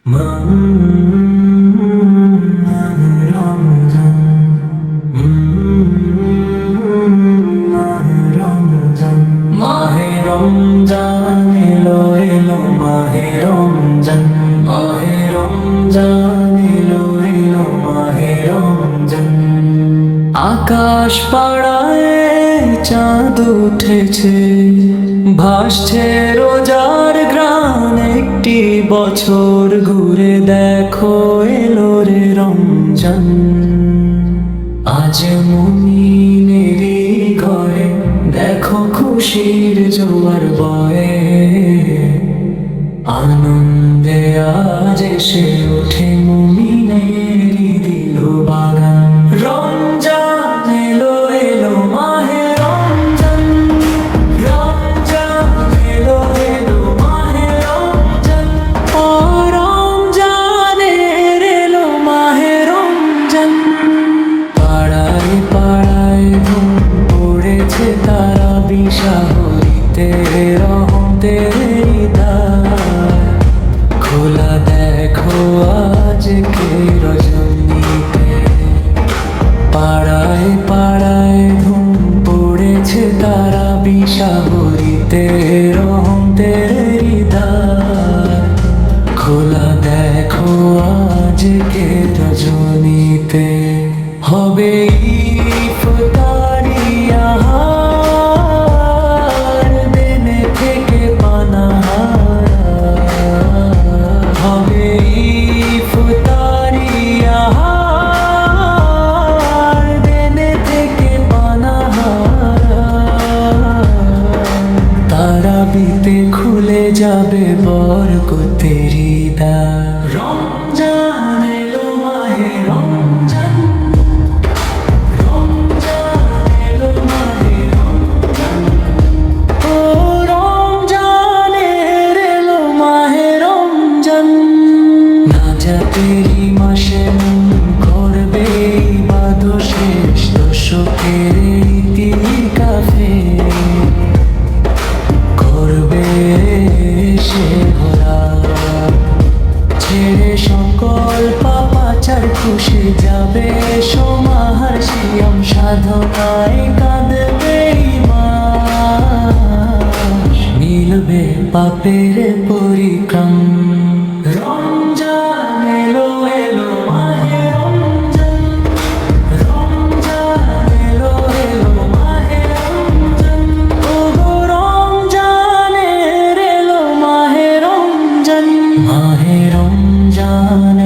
মাহে রমজান এলো এলো, মাহে রমজান, মাহে রমজান এলো এলো, মাহে রমজান। আকাশ পাড়ায় চাঁদ উঠেছে, ভাসছে রোজার ঘ্রাণ, একটি বছর ঘুরে দেখো এলো রে রমজান। আজ মুমিনেরই ঘরে দেখো খুশির জোয়ার বয়ে, আনন্দে আজ এসে ওঠে মুমিনেরই দিল বাগান। রমজান এলো এলো, মাহে রমজান, রমজান এলো এলো, মাহে রমজান। ও রমজানের এলো মাহে রমজান। পাড়ায় পাড়ায় ধুম পড়েছে তারা বিশাহরিতে, রহমতের দ্বার খোলা দেখো আজকে রজনীতে। পাড়ায় পাড়ায় ধুম পড়েছে তারা বিশাহরিতে, রহমতের দ্বার খোলা দেখো আজকে রজনীতে। হবে ইফতারি আহার, দেনে থেকে পানাহার। হবে ইফতারি আহার, দেনে থেকে পানাহার। তারাবিতে খুলে যাবে বরকতেরি দ্বার। রমজান এলো মাহে রমজান, রমজান এলো মাহে রমজান। ও রমজানের এলো মাহে রমজান। নাজাতেরি মাসে মন করবে ইবাদত, শেষ দশকের ইতিকাফে করবে সে ঘোরা। ছেড়ে সকল পাপাচার খুশি যাবে সমাহার, সিয়াম সাধনায় কাঁদবে মাস, মিলবে পাপের পরিক্রম। রমজান এলো এলো, মাহে রমজান, রমজান এলো এলো, মাহে রমজান। ও গো রমজানের এলো মাহে রমজান, মাহে রমজান